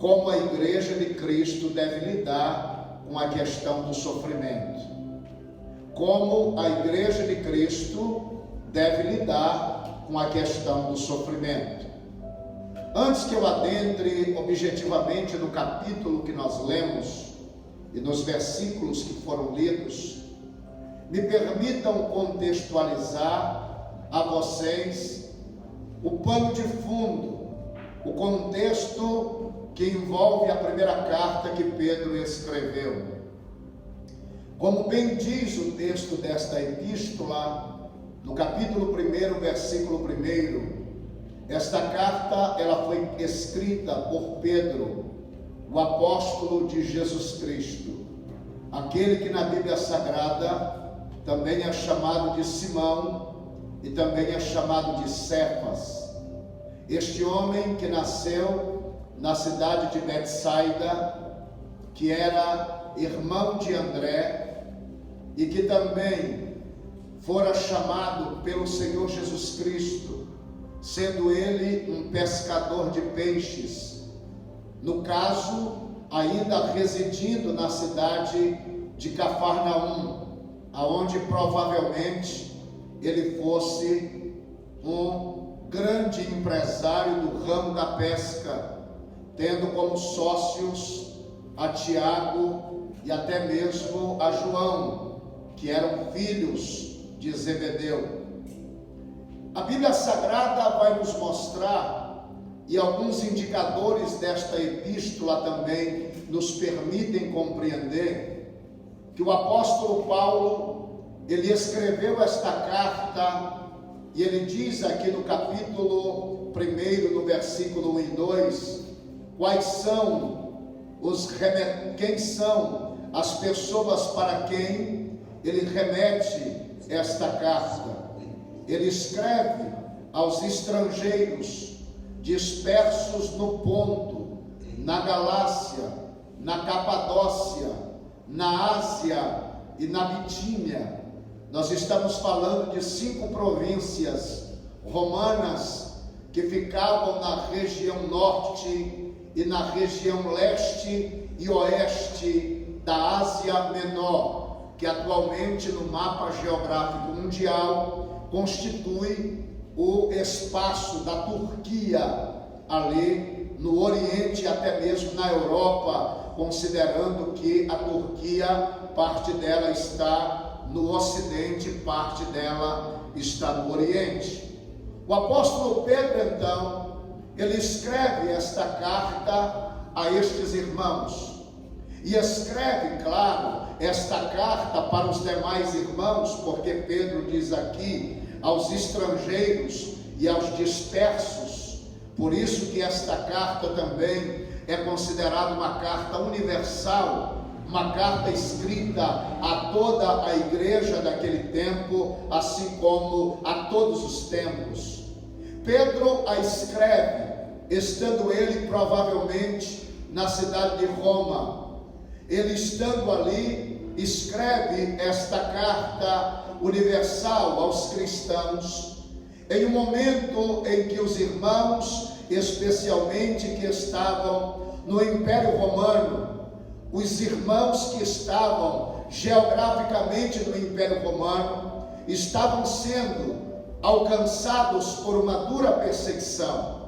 como a igreja de Cristo deve lidar com a questão do sofrimento. Como a igreja de Cristo deve lidar com a questão do sofrimento. Antes que eu adentre objetivamente no capítulo que nós lemos e nos versículos que foram lidos, me permitam contextualizar a vocês o pano de fundo, o contexto que envolve a primeira carta que Pedro escreveu. Como bem diz o texto desta epístola, no capítulo 1, versículo 1, esta carta ela foi escrita por Pedro, o apóstolo de Jesus Cristo, aquele que na Bíblia Sagrada também é chamado de Simão e também é chamado de Cefas. Este homem que nasceu na cidade de Betsaida, que era irmão de André e que também fora chamado pelo Senhor Jesus Cristo, sendo ele um pescador de peixes, no caso, ainda residindo na cidade de Cafarnaum, aonde provavelmente ele fosse um grande empresário do ramo da pesca, tendo como sócios a Tiago e até mesmo a João, que eram filhos de Zebedeu. A Bíblia Sagrada vai nos mostrar, e alguns indicadores desta epístola também nos permitem compreender, que o apóstolo Paulo, ele escreveu esta carta, e ele diz aqui no capítulo 1, no versículo 1 e 2, quem são as pessoas para quem ele remete esta carta. Ele escreve aos estrangeiros dispersos no Ponto, na Galácia, na Capadócia, na Ásia e na Bitínia. Nós estamos falando de 5 províncias romanas que ficavam na região norte e na região leste e oeste da Ásia Menor, que atualmente no mapa geográfico mundial constitui o espaço da Turquia, ali no Oriente e até mesmo na Europa, considerando que a Turquia, parte dela está no Ocidente, parte dela está no Oriente. O apóstolo Pedro, então, ele escreve esta carta a estes irmãos, e escreve, claro, esta carta para os demais irmãos, porque Pedro diz aqui, aos estrangeiros e aos dispersos. Por isso que esta carta também é considerada uma carta universal, uma carta escrita a toda a igreja daquele tempo, assim como a todos os tempos. Pedro a escreve, estando ele provavelmente na cidade de Roma. Ele estando ali, escreve esta carta universal aos cristãos, em um momento em que os irmãos, especialmente que estavam no Império Romano, os irmãos que estavam geograficamente no Império Romano, estavam sendo alcançados por uma dura perseguição.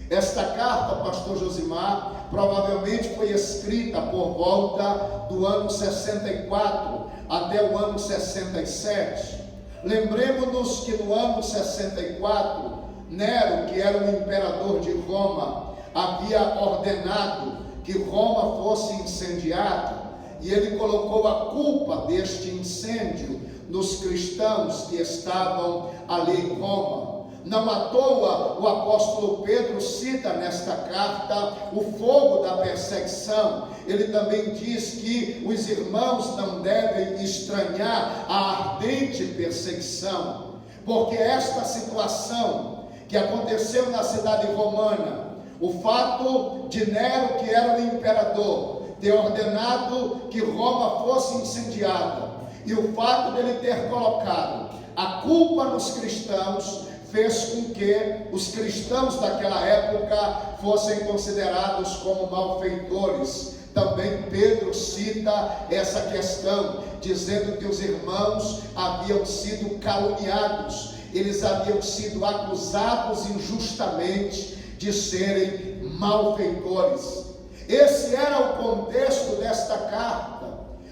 Esta carta, pastor Josimar, provavelmente foi escrita por volta do ano 64 até o ano 67. Lembremos-nos que no ano 64, Nero, que era o imperador de Roma, havia ordenado que Roma fosse incendiada, e ele colocou a culpa deste incêndio nos cristãos que estavam ali em Roma. Não à toa o apóstolo Pedro cita nesta carta o fogo da perseguição. Ele também diz que os irmãos não devem estranhar a ardente perseguição, porque esta situação que aconteceu na cidade romana, o fato de Nero, que era o imperador, ter ordenado que Roma fosse incendiada, e o fato dele ter colocado a culpa nos cristãos, fez com que os cristãos daquela época fossem considerados como malfeitores. Também Pedro cita essa questão, dizendo que os irmãos haviam sido caluniados, eles haviam sido acusados injustamente de serem malfeitores. Esse era o contexto desta carta.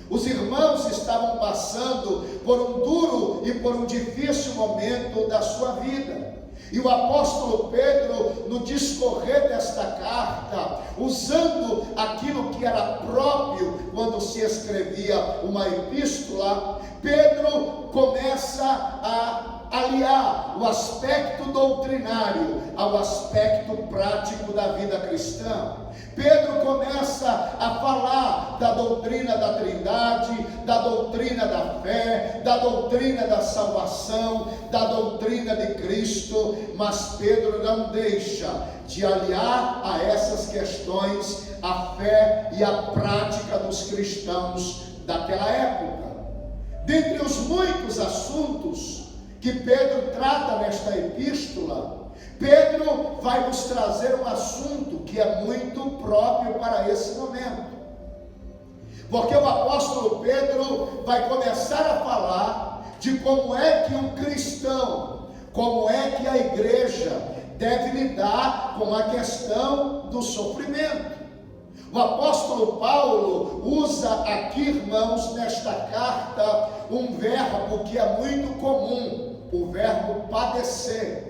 Os irmãos estavam passando por um duro e por um difícil momento da sua vida. E o apóstolo Pedro, no discorrer desta carta, usando aquilo que era próprio quando se escrevia uma epístola, Pedro começa a aliar o aspecto doutrinário ao aspecto prático da vida cristã. Pedro começa a falar da doutrina da Trindade, da doutrina da fé, da doutrina da salvação, da doutrina de Cristo, mas Pedro não deixa de aliar a essas questões a fé e a prática dos cristãos daquela época. Dentre os muitos assuntos que Pedro trata nesta epístola, Pedro vai nos trazer um assunto que é muito próprio para esse momento, porque o apóstolo Pedro vai começar a falar de como é que um cristão, como é que a igreja deve lidar com a questão do sofrimento. O apóstolo Paulo usa aqui, irmãos, nesta carta, um verbo que é muito comum, o verbo padecer.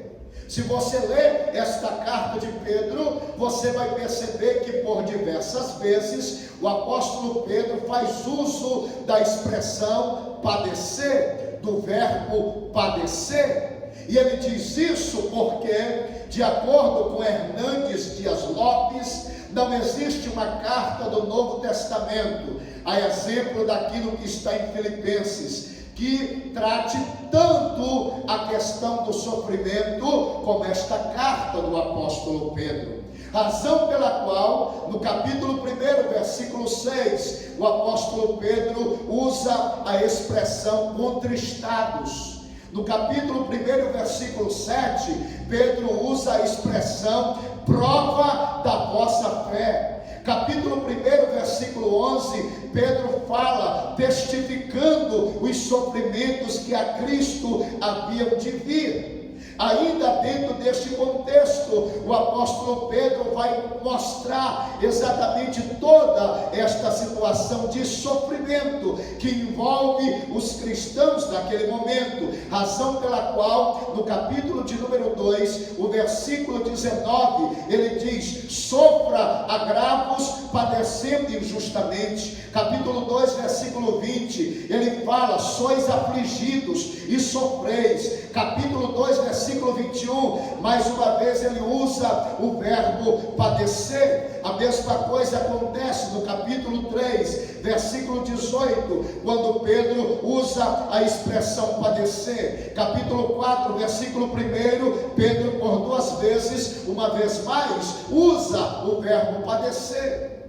Se você ler esta carta de Pedro, você vai perceber que por diversas vezes o apóstolo Pedro faz uso da expressão padecer, do verbo padecer. E ele diz isso porque, de acordo com Hernandes Dias Lopes, não existe uma carta do Novo Testamento, a exemplo daquilo que está em Filipenses, que trate tanto a questão do sofrimento como esta carta do apóstolo Pedro. Razão pela qual, no capítulo 1, versículo 6, o apóstolo Pedro usa a expressão contristados. No capítulo 1, versículo 7, Pedro usa a expressão prova da vossa fé. Capítulo 1, versículo 11, Pedro fala, testificando os sofrimentos que a Cristo haviam de vir. Ainda dentro deste contexto, o apóstolo Pedro vai mostrar exatamente toda esta situação de sofrimento que envolve os cristãos naquele momento, razão pela qual no capítulo de número 2, o versículo 19, ele diz, sofra agravos padecendo injustamente. Capítulo 2, versículo 20, ele fala, sois afligidos e sofreis. Capítulo 2, versículo 21, mais uma vez ele usa o verbo padecer. A mesma coisa acontece no capítulo 3, versículo 18, quando Pedro usa a expressão padecer. Capítulo 4, versículo 1, Pedro por duas vezes, uma vez mais, usa o verbo padecer.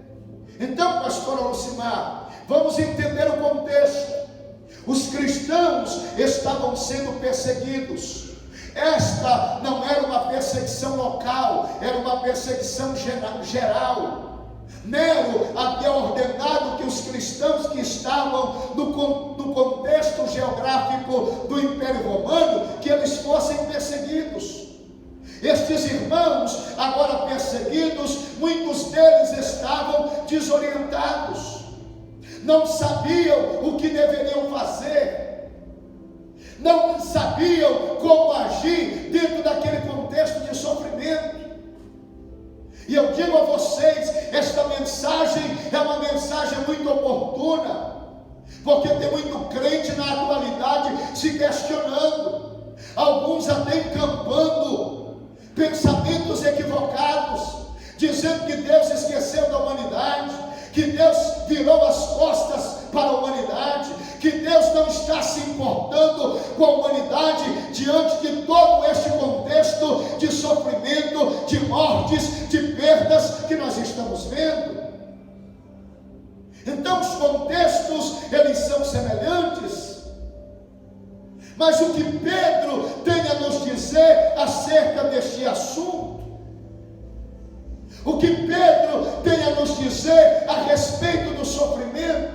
Então, pastor Lucimar, vamos entender o contexto. Os cristãos estavam sendo perseguidos. Esta não era uma perseguição local, era uma perseguição geral. Nero havia ordenado que os cristãos que estavam no contexto geográfico do Império Romano, que eles fossem perseguidos. Estes irmãos, agora perseguidos, muitos deles estavam desorientados, não sabiam o que deveriam fazer, não sabiam como agir dentro daquele contexto de sofrimento. E eu digo a vocês, esta mensagem é uma mensagem muito oportuna, porque tem muito crente na atualidade se questionando, alguns até encampando pensamentos equivocados, dizendo que Deus esqueceu da humanidade, que Deus virou as costas para a humanidade, que Deus não está se importando com a humanidade diante de todo este contexto de sofrimento, de mortes, de perdas que nós estamos vendo. Então os contextos, eles são semelhantes, Mas o que Pedro tem a nos dizer acerca deste assunto, o que Pedro tem a nos dizer a respeito do sofrimento,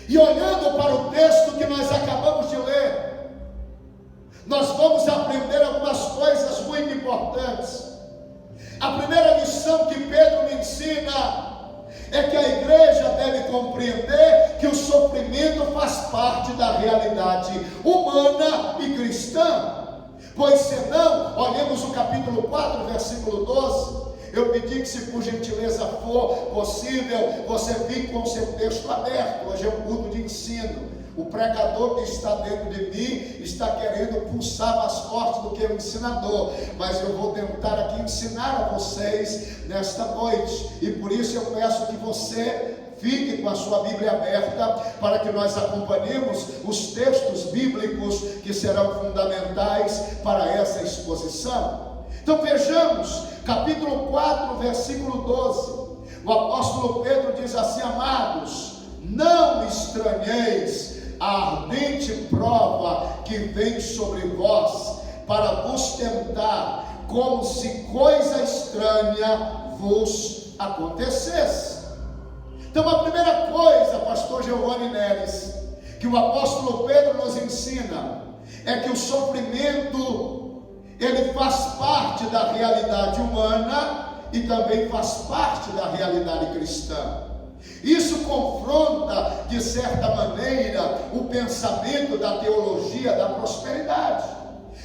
e olhando para o texto que nós acabamos de ler, nós vamos aprender algumas coisas muito importantes. A primeira lição que Pedro me ensina é que a igreja deve compreender que o sofrimento faz parte da realidade humana e cristã. Pois senão, olhemos o capítulo 4, versículo 12. Eu pedi que, se por gentileza for possível, você fique com o seu texto aberto. Hoje é um culto de ensino. O pregador que está dentro de mim está querendo pulsar mais forte do que o ensinador, mas eu vou tentar aqui ensinar a vocês nesta noite, e por isso eu peço que você fique com a sua Bíblia aberta, para que nós acompanhemos os textos bíblicos que serão fundamentais para essa exposição. Então vejamos, capítulo 4, versículo 12, o apóstolo Pedro diz assim: amados, não estranheis a ardente prova que vem sobre vós, para vos tentar, como se coisa estranha vos acontecesse. Então a primeira coisa, pastor Giovanni Neres, que o apóstolo Pedro nos ensina, é que o sofrimento, ele faz parte da realidade humana e também faz parte da realidade cristã. Isso confronta, de certa maneira, o pensamento da teologia da prosperidade,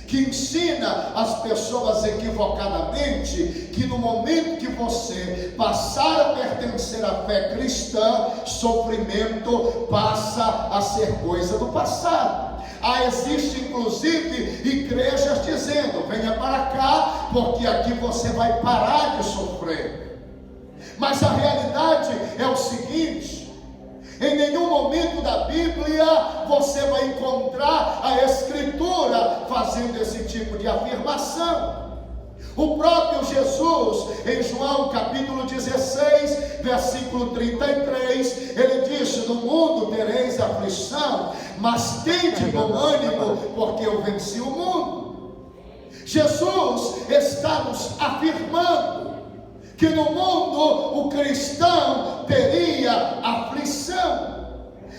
que ensina as pessoas equivocadamente que no momento que você passar a pertencer à fé cristã, sofrimento passa a ser coisa do passado. Existe inclusive igrejas dizendo: venha para cá, porque aqui você vai parar de sofrer. Mas a realidade é o seguinte: em nenhum momento da Bíblia você vai encontrar a Escritura fazendo esse tipo de afirmação. O próprio Jesus, em João capítulo 16, versículo 33, ele disse: no mundo tereis aflição, mas tende bom ânimo, porque eu venci o mundo. Jesus está nos afirmando que no mundo o cristão teria aflição.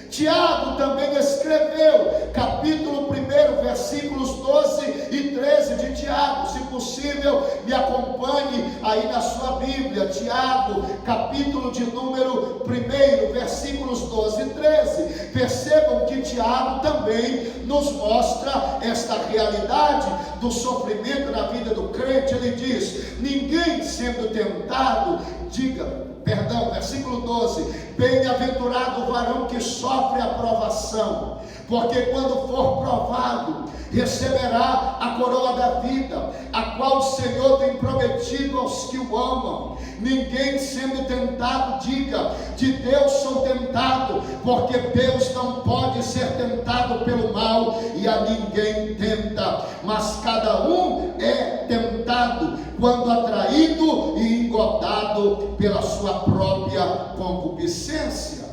Tiago também escreveu, capítulo 1, versículos 12 e 13 de Tiago. Se possível, me acompanhe aí na sua Bíblia. Tiago, capítulo de número 1, versículos 12 e 13. Percebam que Tiago também nos mostra esta realidade do sofrimento na vida do crente. Ele diz: ninguém sendo tentado, versículo 12: bem-aventurado o varão que sofre a provação, porque quando for provado, receberá a coroa da vida, a qual o Senhor tem prometido aos que o amam. Ninguém sendo tentado diga: de Deus sou tentado, porque Deus não pode ser tentado pelo mal, e a ninguém tenta, mas cada um é tentado quando atraído e engodado pela sua própria concupiscência.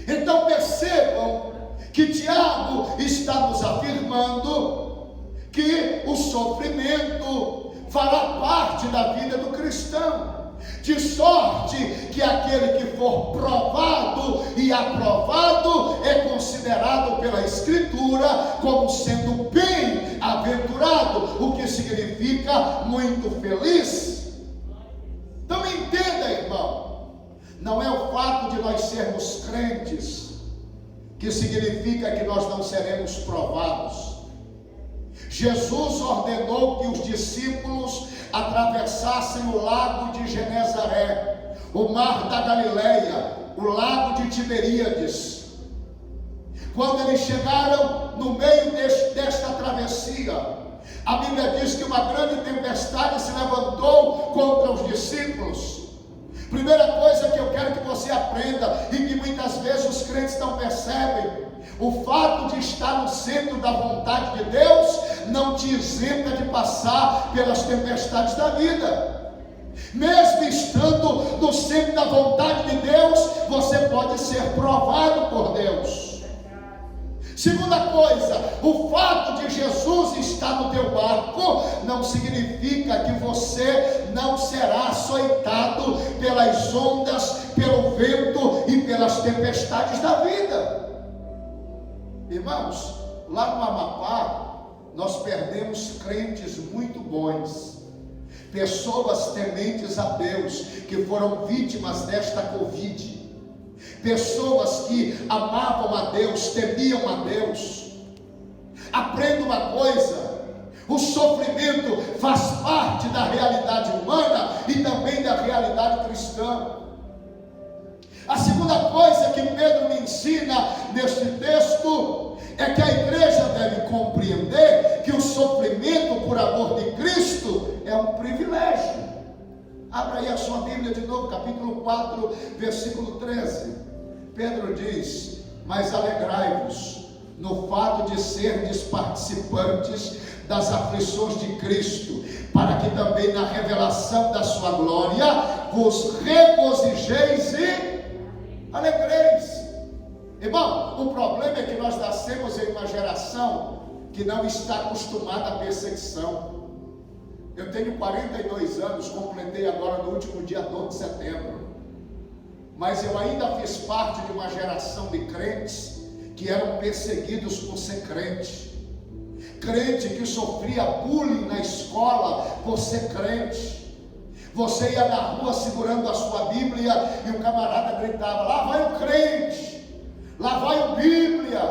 Então percebam que Tiago está nos afirmando que o sofrimento fará parte da vida do cristão, de sorte que aquele que for provado e aprovado é considerado pela Escritura como sendo bem-aventurado, o que significa muito feliz. Então entenda, irmão, não é o fato de nós sermos crentes que significa que nós não seremos provados. Jesus ordenou que os discípulos atravessassem o lago de Genezaré, o mar da Galileia, o lago de Tiberíades. Quando eles chegaram no meio desta travessia, a Bíblia diz que uma grande tempestade se levantou contra os discípulos. Primeira coisa que eu quero que você aprenda, e que muitas vezes os crentes não percebem: o fato de estar no centro da vontade de Deus não te isenta de passar pelas tempestades da vida. Mesmo estando no centro da vontade de Deus, você pode ser provado por Deus. Segunda coisa, o fato de Jesus estar no teu barco não significa que você não será açoitado pelas ondas, pelo vento e pelas tempestades da vida. Irmãos, lá no Amapá, nós perdemos crentes muito bons, pessoas tementes a Deus, que foram vítimas desta Covid. Pessoas que amavam a Deus, temiam a Deus. Aprenda uma coisa: o sofrimento faz parte da realidade humana e também da realidade cristã. A segunda coisa que Pedro me ensina neste texto é que a igreja deve compreender que o sofrimento por amor de Cristo é um privilégio. Abra aí a sua Bíblia de novo, capítulo 4, versículo 13. Pedro diz: mas alegrai-vos no fato de serdes participantes das aflições de Cristo, para que também na revelação da sua glória vos regozijeis e alegreis. Irmão, o problema é que nós nascemos em uma geração que não está acostumada à perseguição. Eu tenho 42 anos, completei agora no último dia 12 de setembro. Mas eu ainda fiz parte de uma geração de crentes que eram perseguidos por ser crente. Crente que sofria bullying na escola por ser crente. Você ia na rua segurando a sua Bíblia e o camarada gritava: lá vai o crente, lá vai o Bíblia,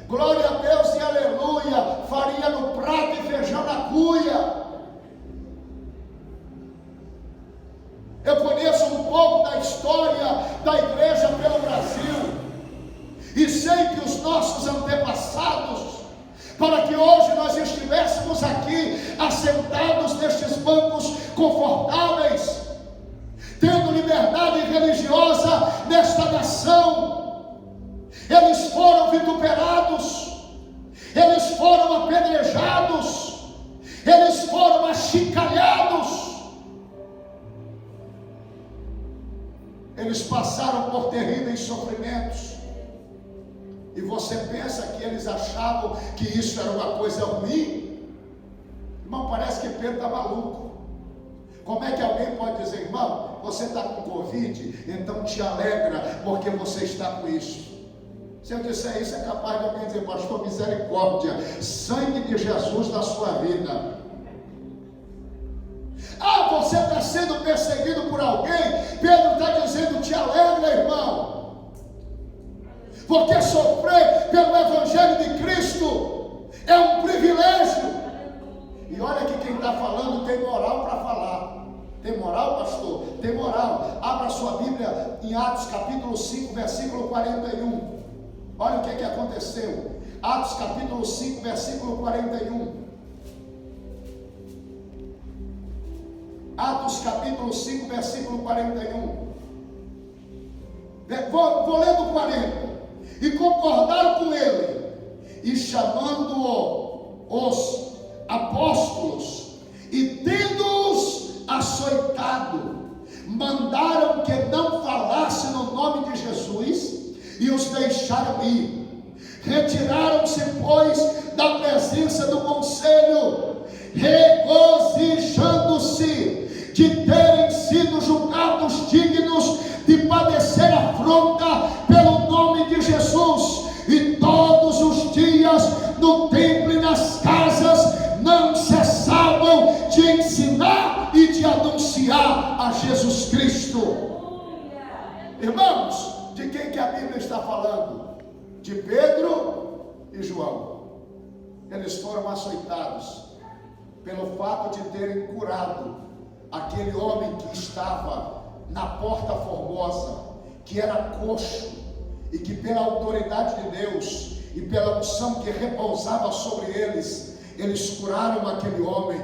glória a Deus e aleluia, farinha no prato e feijão na cuia. Eu conheço um pouco da história da igreja pelo Brasil e sei que os nossos antepassados, para que hoje nós estivéssemos aqui assentados nestes bancos confortáveis, tendo liberdade religiosa nesta nação, eles foram vituperados, eles foram apedrejados, eles foram achicalhados. Eles passaram por terríveis sofrimentos. E você pensa que eles achavam que isso era uma coisa ruim? Irmão, parece que Pedro está maluco. Como é que alguém pode dizer: irmão, você está com Covid, então te alegra porque você está com isso? Se eu disser isso, é capaz de alguém dizer: pastor, misericórdia, sangue de Jesus na sua vida. Ah, você está sendo perseguido por alguém. Pedro está dizendo: te alegra, irmão, porque sofrer pelo Evangelho de Cristo é um privilégio. E olha que quem está falando tem moral para falar. Tem moral, pastor? Tem moral. Abra sua Bíblia em Atos capítulo 5, versículo 41. Olha o que aconteceu. Atos capítulo 5, versículo 41. Atos capítulo 5, versículo 41. Vou ler do 40. E concordaram com ele, e chamando-o os apóstolos, e tendo-os açoitado, mandaram que não falasse no nome de Jesus, e os deixaram ir. Retiraram-se, pois, da presença do conselho, regozijando-se de terem sido julgados dignos de padecer afronta pelo nome de Jesus. E todos os dias no templo e nas casas não cessavam de ensinar e de anunciar a Jesus Cristo. Irmãos, de quem que a Bíblia está falando? De Pedro e João. Eles foram açoitados pelo fato de terem curado aquele homem que estava na Porta Formosa, que era coxo, e que pela autoridade de Deus e pela unção que repousava sobre eles, eles curaram aquele homem.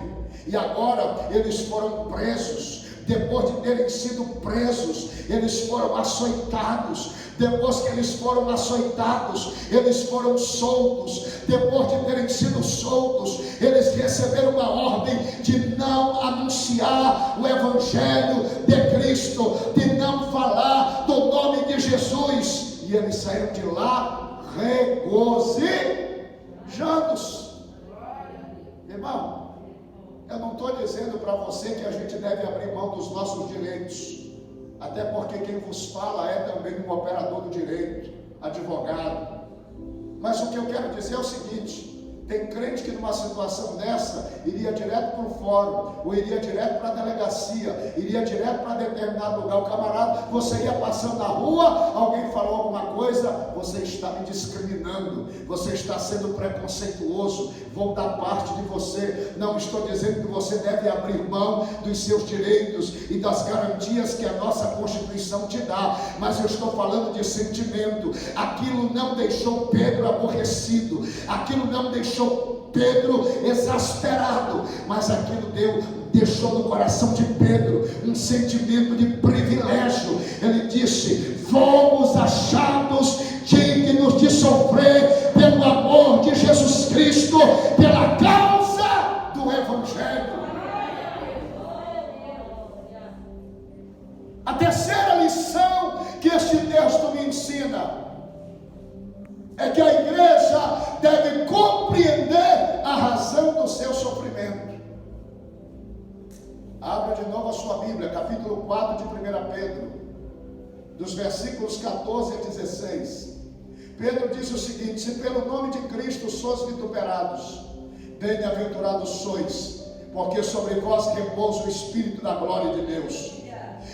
E agora eles foram presos. Depois de terem sido presos, eles foram açoitados. Depois que eles foram açoitados, eles foram soltos. Depois de terem sido soltos, eles receberam uma ordem de não anunciar o Evangelho de Cristo, de não falar do nome de Jesus. E eles saíram de lá regozijados. Irmão, eu não estou dizendo para você que a gente deve abrir mão dos nossos direitos, até porque quem vos fala é também um operador do direito, advogado. Mas o que eu quero dizer é o seguinte: tem crente que numa situação dessa iria direto para o fórum, ou iria direto para a delegacia, iria direto para determinado lugar. O camarada, você ia passando na rua, alguém falou alguma coisa, você está me discriminando, você está sendo preconceituoso, vou dar parte de você. Não estou dizendo que você deve abrir mão dos seus direitos e das garantias que a nossa Constituição te dá, mas eu estou falando de sentimento. Aquilo não deixou Pedro aborrecido, aquilo não deixou Pedro exasperado, mas aquilo deixou no coração de Pedro um sentimento de privilégio. Ele disse: fomos achados dignos de sofrer pelo amor de Jesus Cristo, pela causa do Evangelho. A terceira lição que este texto me ensina é que a igreja deve compreender a razão do seu sofrimento. Abra de novo a sua Bíblia, capítulo 4 de 1 Pedro, dos versículos 14 a 16. Pedro diz o seguinte: se pelo nome de Cristo sois vituperados, bem-aventurados sois, porque sobre vós repousa o Espírito da glória de Deus.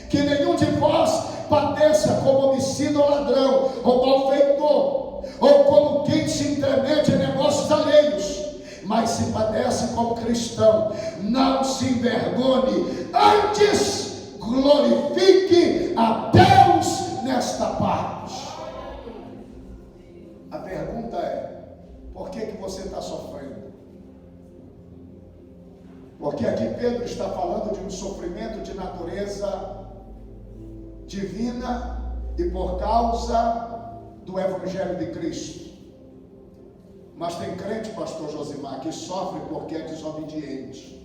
Que nenhum de vós padeça como homicida ou ladrão, ou malfeitor, ou como quem se intromete em negócios alheios, mas se padece como cristão, não se envergonhe, antes glorifique a Deus nesta parte. A pergunta é: por que você está sofrendo? Porque aqui Pedro está falando de um sofrimento de natureza divina e por causa do Evangelho de Cristo. Mas tem crente, pastor Josimar, que sofre porque é desobediente.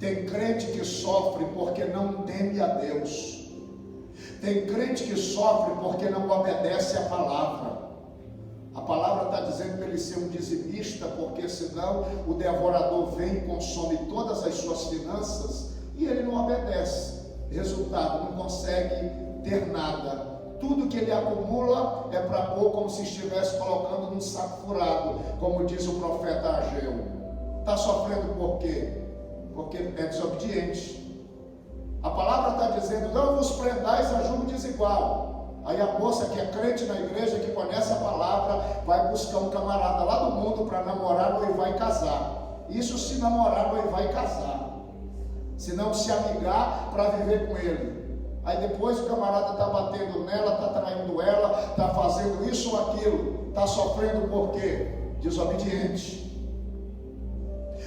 Tem crente que sofre porque não teme a Deus. Tem crente que sofre porque não obedece a palavra. A palavra está dizendo para ele ser um dizimista, porque senão o devorador vem e consome todas as suas finanças e ele não obedece. Resultado, não consegue ter nada. Tudo que ele acumula é para pôr como se estivesse colocando num saco furado, como diz o profeta Ageu. Está sofrendo por quê? Porque é desobediente. A palavra está dizendo: não vos prendais a julgo desigual. Aí a moça que é crente na igreja, que conhece a palavra, vai buscar um camarada lá do mundo para namorar, noivar e casar. Isso se namorar, noivar e casar. Se não se amigar para viver com ele. Aí depois o camarada está batendo nela, está traindo ela, está fazendo isso ou aquilo. Está sofrendo por quê? Desobediente.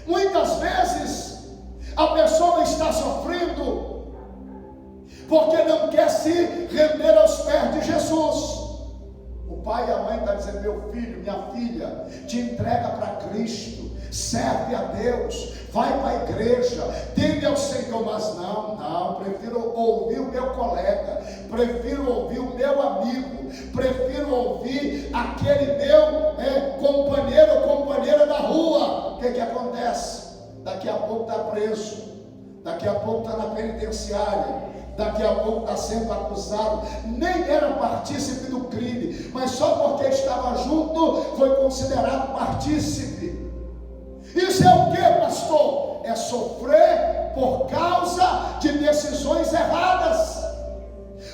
Muitas vezes a pessoa está sofrendo porque não quer se render aos pés de Jesus. O pai e a mãe estão dizendo: meu filho, minha filha, te entrega para Cristo, serve a Deus, vai para a igreja, teme ao Senhor. Mas não, prefiro ouvir o meu colega, prefiro ouvir o meu amigo, prefiro ouvir aquele meu companheiro ou companheira da rua. O que acontece? Daqui a pouco está preso, daqui a pouco está na penitenciária, daqui a pouco está sendo acusado, nem era partícipe do crime, mas só porque estava junto foi considerado partícipe. Isso é o que, pastor? É sofrer por causa de decisões erradas,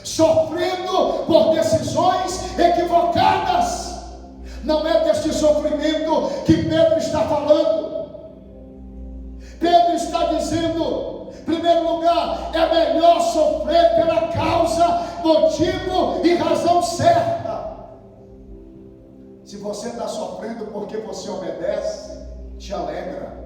sofrendo por decisões equivocadas. Não é deste sofrimento que Pedro está falando. Pedro está dizendo: em primeiro lugar, é melhor sofrer pela causa, motivo e razão certa. Se você está sofrendo porque você obedece, te alegra.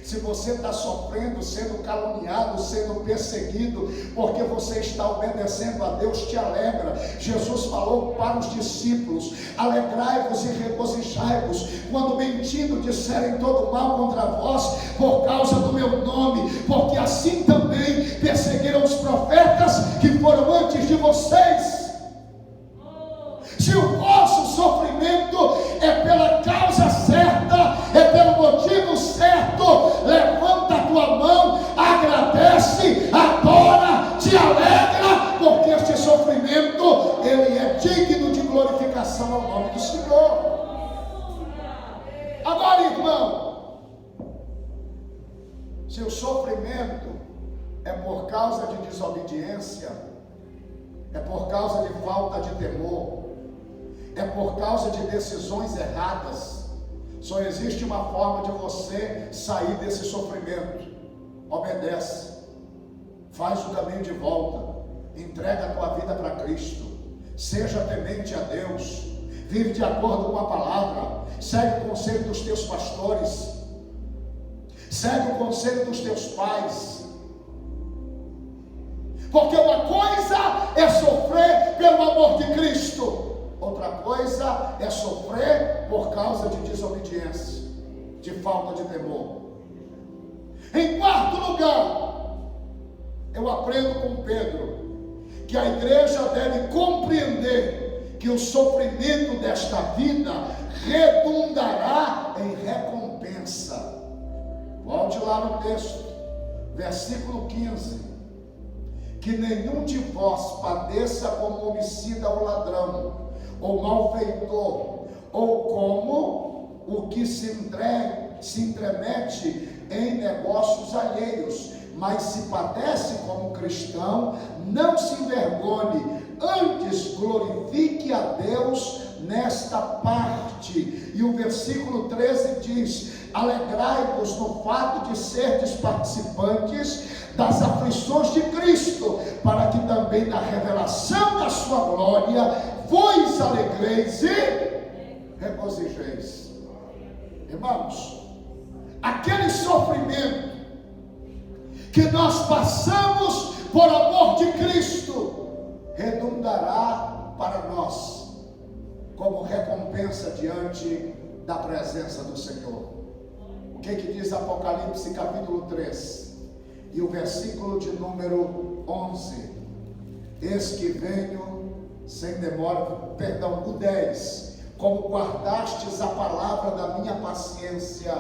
Se você está sofrendo, sendo caluniado, sendo perseguido, porque você está obedecendo a Deus, te alegra. Jesus falou para os discípulos: alegrai-vos e regozijai-vos, quando mentindo disserem todo mal contra vós, por causa do meu nome, porque assim também perseguiram os profetas que foram antes de vocês. Se por causa de desobediência, é por causa de falta de temor, é por causa de decisões erradas. Só existe uma forma de você sair desse sofrimento: obedece, faz o caminho de volta, entrega a tua vida para Cristo, seja temente a Deus, vive de acordo com a palavra, segue o conselho dos teus pastores, segue o conselho dos teus pais, porque uma coisa é sofrer pelo amor de Cristo, outra coisa é sofrer por causa de desobediência, de falta de temor. Em quarto lugar, eu aprendo com Pedro que a igreja deve compreender que o sofrimento desta vida redundará em recompensa. Volte lá no texto, versículo 15: que nenhum de vós padeça como homicida ou ladrão, ou malfeitor, ou como o que se intromete em negócios alheios, mas se padece como cristão, não se envergonhe, antes glorifique a Deus nesta parte. E o versículo 13 diz: alegrai-vos no fato de serdes participantes das aflições de Cristo, para que também na revelação da sua glória vos alegreis e regozijeis. Irmãos, aquele sofrimento que nós passamos por amor de Cristo redundará para nós como recompensa diante da presença do Senhor. O que diz Apocalipse capítulo 3 e o versículo de número 11? Eis que venho sem demora, perdão, o 10: como guardastes a palavra da minha paciência,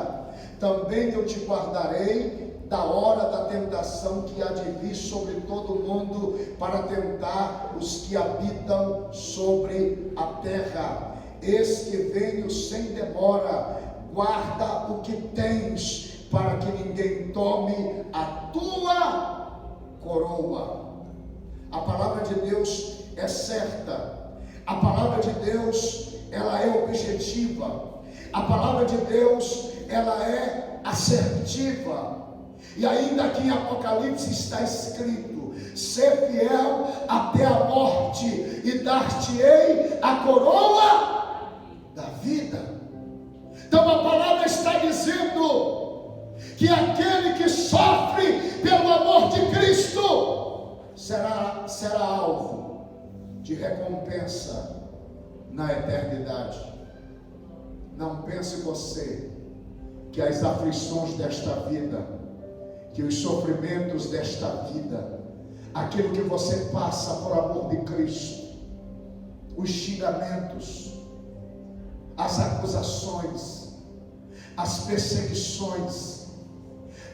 também eu te guardarei da hora da tentação que há de vir sobre todo o mundo, para tentar os que habitam sobre a terra. Eis que venho sem demora, guarda o que tens, para que ninguém tome a tua coroa. A palavra de Deus é certa, a palavra de Deus, ela é objetiva, a palavra de Deus, ela é assertiva. E ainda aqui em Apocalipse está escrito: ser fiel até a morte, e dar-te-ei a coroa da vida. Então a palavra está dizendo que aquele que sofre pelo amor de Cristo será alvo de recompensa na eternidade. Não pense você que as aflições desta vida, que os sofrimentos desta vida, aquilo que você passa por amor de Cristo, os xingamentos, as acusações, as perseguições,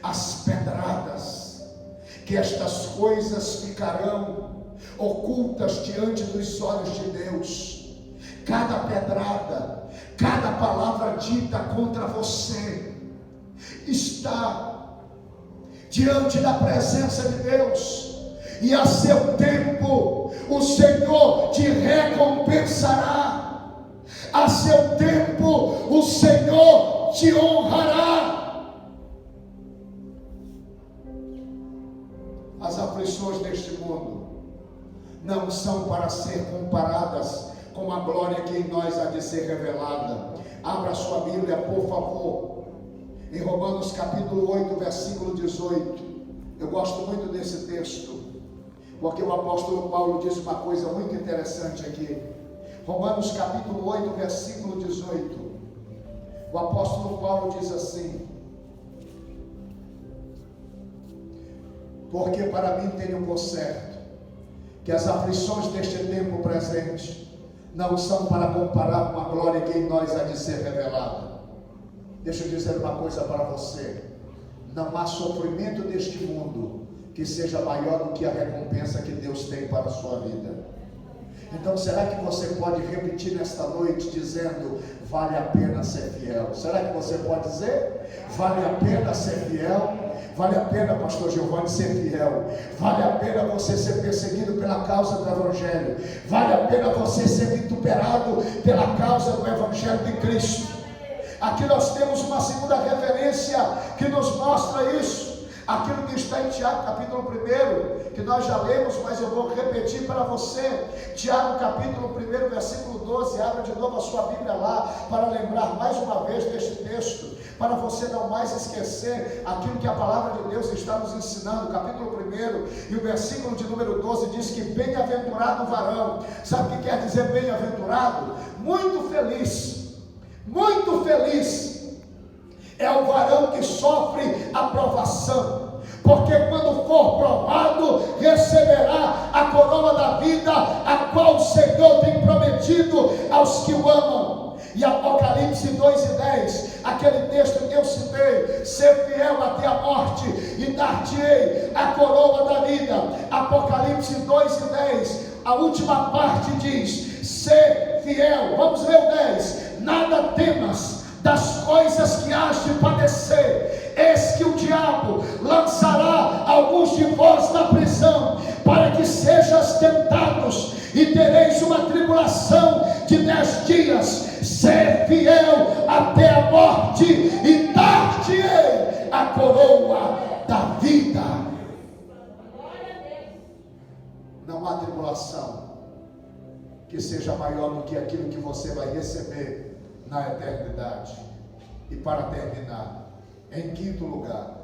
as pedradas, que estas coisas ficarão ocultas diante dos olhos de Deus. Cada pedrada, cada palavra dita contra você está diante da presença de Deus, e a seu tempo o Senhor te recompensará, a seu tempo o Senhor te honrará. As aflições deste mundo não são para ser comparadas com a glória que em nós há de ser revelada. Abra sua Bíblia, por favor, em Romanos capítulo 8, versículo 18. Eu gosto muito desse texto, porque o apóstolo Paulo diz uma coisa muito interessante aqui. Romanos capítulo 8, versículo 18. O apóstolo Paulo diz assim: porque para mim tenho por certo que as aflições deste tempo presente não são para comparar com a glória que em nós há de ser revelada. Deixa eu dizer uma coisa para você: não há sofrimento deste mundo que seja maior do que a recompensa que Deus tem para a sua vida. Então será que você pode repetir nesta noite dizendo: vale a pena ser fiel? Será que você pode dizer: vale a pena ser fiel? Vale a pena, pastor Giovanni, ser fiel. Vale a pena você ser perseguido pela causa do Evangelho. Vale a pena você ser vituperado pela causa do Evangelho de Cristo. Aqui nós temos uma segunda referência que nos mostra isso. Aquilo que está em Tiago capítulo 1, que nós já lemos, mas eu vou repetir para você. Tiago capítulo 1, versículo 12. Abra de novo a sua Bíblia lá, para lembrar mais uma vez deste texto, para você não mais esquecer aquilo que a palavra de Deus está nos ensinando. Capítulo 1 e o versículo de número 12 diz que bem-aventurado o varão. Sabe o que quer dizer bem-aventurado? Muito feliz, muito feliz é o varão que sofre a provação, porque quando for provado, receberá a coroa da vida, a qual o Senhor tem prometido aos que o amam. E Apocalipse 2:10, aquele texto que eu citei: ser fiel até a morte, e dar-te-ei a coroa da vida. Apocalipse 2:10, a última parte diz: ser fiel. Vamos ler o 10: nada temas das coisas que hás de padecer, eis que o diabo lançará alguns de vós na prisão, para que sejas tentados, e tereis uma tribulação de 10 dias. Ser fiel até a morte, e dar-te-ei a coroa da vida. Não há tribulação que seja maior do que aquilo que você vai receber na eternidade. E para terminar, em quinto lugar,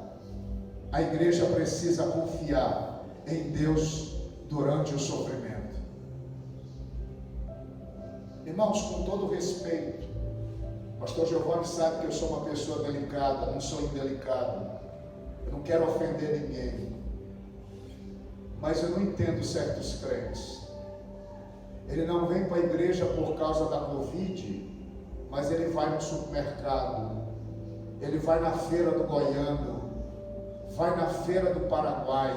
a igreja precisa confiar em Deus durante o sofrimento. Irmãos, com todo respeito, pastor Giovanni sabe que eu sou uma pessoa delicada, não sou indelicado, eu não quero ofender ninguém, mas eu não entendo certos crentes. Ele não vem para a igreja por causa da Covid, mas ele vai no supermercado, ele vai na feira do Goiano, vai na feira do Paraguai.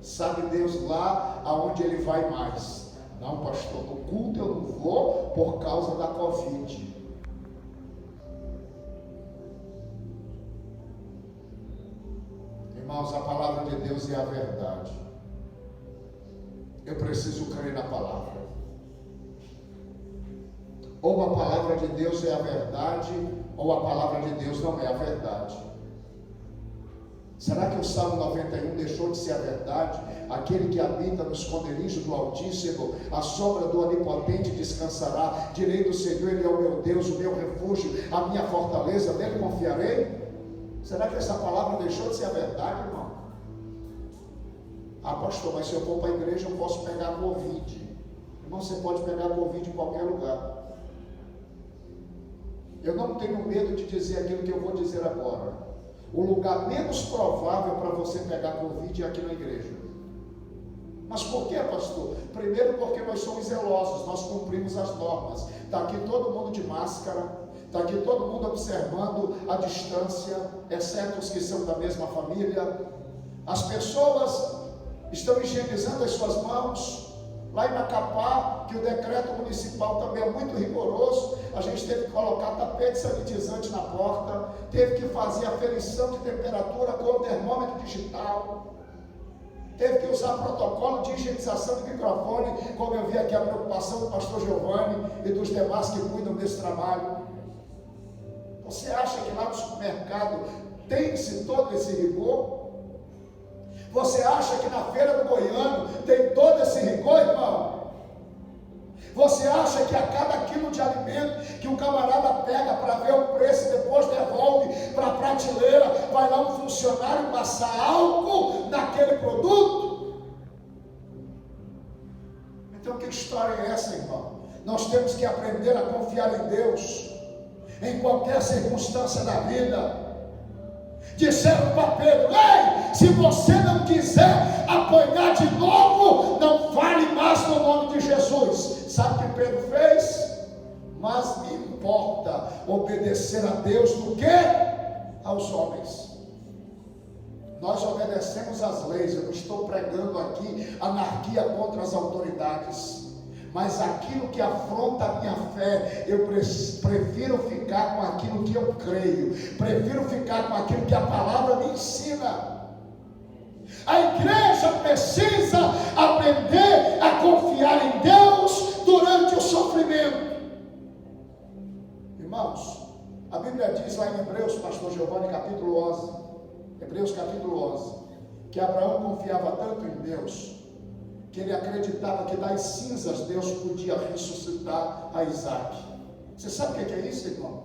Sabe Deus lá aonde ele vai mais? Não, pastor, no culto eu não vou por causa da Covid. Irmãos, a palavra de Deus é a verdade. Eu preciso crer na palavra. Ou a palavra de Deus é a verdade, ou a palavra de Deus não é a verdade. Será que o Salmo 91 deixou de ser a verdade? Aquele que habita no esconderijo do Altíssimo, a sombra do Onipotente descansará. Direi do Senhor, Ele é o meu Deus, o meu refúgio, a minha fortaleza, nele confiarei. Será que essa palavra deixou de ser a verdade, irmão? Ah, pastor, mas se eu for para a igreja eu posso pegar Covid. Irmão, você pode pegar Covid em qualquer lugar. Eu não tenho medo de dizer aquilo que eu vou dizer agora. O lugar menos provável para você pegar Covid é aqui na igreja. Mas por que, pastor? Primeiro porque nós somos zelosos, nós cumprimos as normas. Está aqui todo mundo de máscara, está aqui todo mundo observando a distância, exceto os que são da mesma família. As pessoas estão higienizando as suas mãos. Lá em Macapá, que o decreto municipal também é muito rigoroso, a gente teve que colocar tapete sanitizante na porta, teve que fazer aferição de temperatura com o termômetro digital, teve que usar protocolo de higienização de microfone, como eu vi aqui a preocupação do pastor Giovanni e dos demais que cuidam desse trabalho. Você acha que lá no supermercado tem-se todo esse rigor? Você acha que na feira do Goiano tem todo esse rigor, irmão? Você acha que a cada quilo de alimento que o camarada pega para ver o preço e depois devolve para a prateleira, vai lá um funcionário passar álcool naquele produto? Então que história é essa, irmão? Nós temos que aprender a confiar em Deus em qualquer circunstância da vida. Disseram para Pedro: ei, se você não quiser apanhar de novo, não fale mais no nome de Jesus. Sabe o que Pedro fez? Mas me importa obedecer a Deus do que aos homens. Nós obedecemos às leis. Eu não estou pregando aqui anarquia contra as autoridades, mas aquilo que afronta a minha fé, eu prefiro ficar com aquilo que eu creio, prefiro ficar com aquilo que a palavra me ensina. A igreja precisa aprender a confiar em Deus durante o sofrimento. Irmãos, a Bíblia diz lá em Hebreus, pastor Giovanni, capítulo 11, Hebreus capítulo 11, que Abraão confiava tanto em Deus, que ele acreditava que das cinzas Deus podia ressuscitar a Isaac. Você sabe o que é isso, irmão?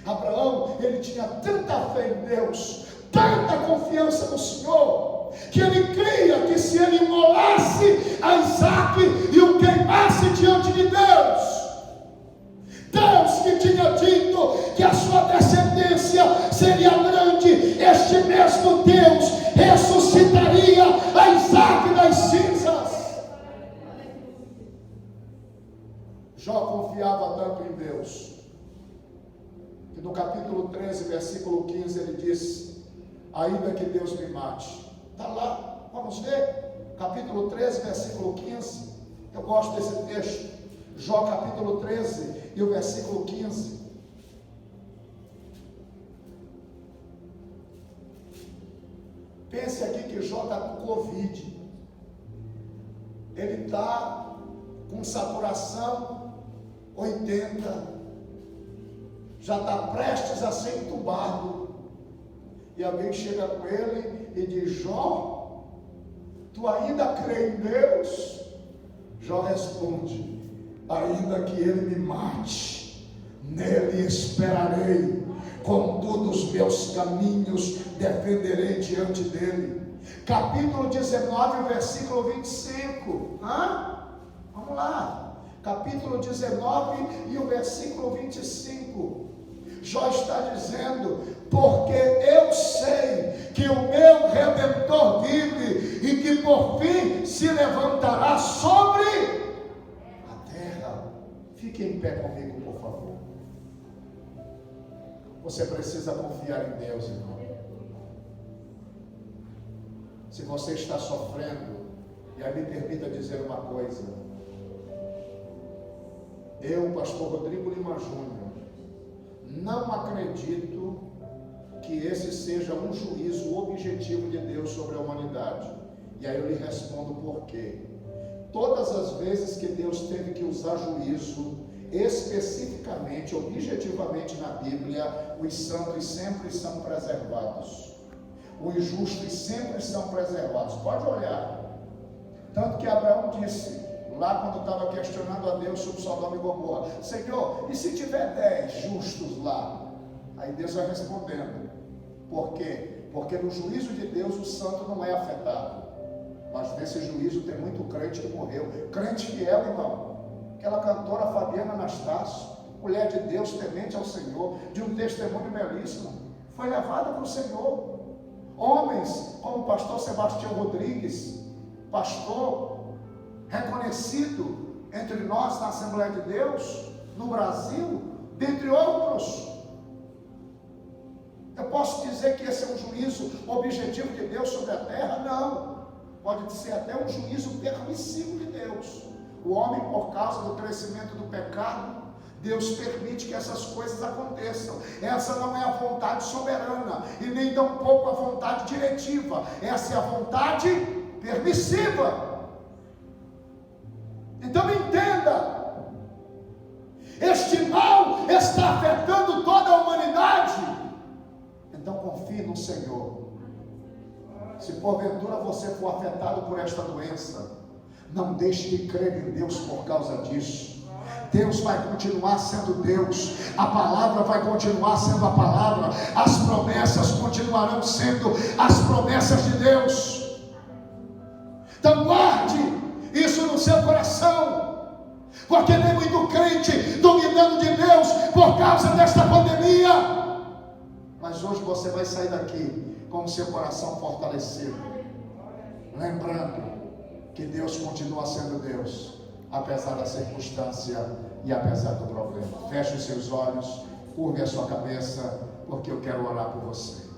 Abraão, ele tinha tanta fé em Deus, tanta confiança no Senhor, que ele cria que se ele imolasse a Isaac e o queimasse diante de Deus, Deus que tinha dito que a sua descendência seria grande, este mesmo Deus ressuscitaria a Isaac das cinzas. Jó confiava tanto em Deus, que no capítulo 13, versículo 15, ele diz: ainda que Deus me mate. Está lá, vamos ver, capítulo 13, versículo 15, eu gosto desse texto, Jó capítulo 13 e o versículo 15. Pense aqui que Jó está com Covid, ele está com saturação 80, já está prestes a ser entubado, e alguém chega com ele e diz: Jó, tu ainda crê em Deus? Jó responde: ainda que ele me mate, nele esperarei, contudo os meus caminhos defenderei diante dele. Capítulo 19, versículo 25. Vamos lá, capítulo 19 e o versículo 25. Jó está dizendo: porque eu sei que o meu Redentor vive e que por fim se levantará sobre a terra. Fique em pé comigo, por favor. Você precisa confiar em Deus, irmão. Se você está sofrendo, e aí me permita dizer uma coisa, eu, pastor Rodrigo Lima Júnior, não acredito que esse seja um juízo objetivo de Deus sobre a humanidade. E aí eu lhe respondo por quê. Todas as vezes que Deus teve que usar juízo, especificamente, objetivamente na Bíblia, os santos sempre são preservados, os justos sempre são preservados. Pode olhar, tanto que Abraão disse, lá quando estava questionando a Deus sobre Sodoma e Gomorra: Senhor, e se tiver 10 justos lá? Aí Deus vai respondendo: por quê? Porque no juízo de Deus o santo não é afetado, mas nesse juízo tem muito crente que morreu, crente fiel, irmão. Aquela cantora Fabiana Anastácio, mulher de Deus, temente ao Senhor, de um testemunho belíssimo, foi levada para o Senhor. Homens como o pastor Sebastião Rodrigues, pastor reconhecido entre nós na Assembleia de Deus, no Brasil, dentre outros. Eu posso dizer que esse é um juízo objetivo de Deus sobre a terra? Não. Pode ser até um juízo permissivo de Deus. O homem, por causa do crescimento do pecado, Deus permite que essas coisas aconteçam. Essa não é a vontade soberana e nem tampouco a vontade diretiva. Essa é a vontade permissiva. Então entenda, este mal está afetando toda a humanidade. Então confie no Senhor. Se porventura você for afetado por esta doença, não deixe de crer em Deus por causa disso. Deus vai continuar sendo Deus, a palavra vai continuar sendo a palavra, as promessas continuarão sendo as promessas de Deus. Então guarde isso no seu coração, porque tem muito crente duvidando de Deus por causa desta pandemia. Mas hoje você vai sair daqui com o seu coração fortalecido, lembrando que Deus continua sendo Deus, apesar da circunstância e apesar do problema. Feche os seus olhos, curve a sua cabeça, porque eu quero orar por você.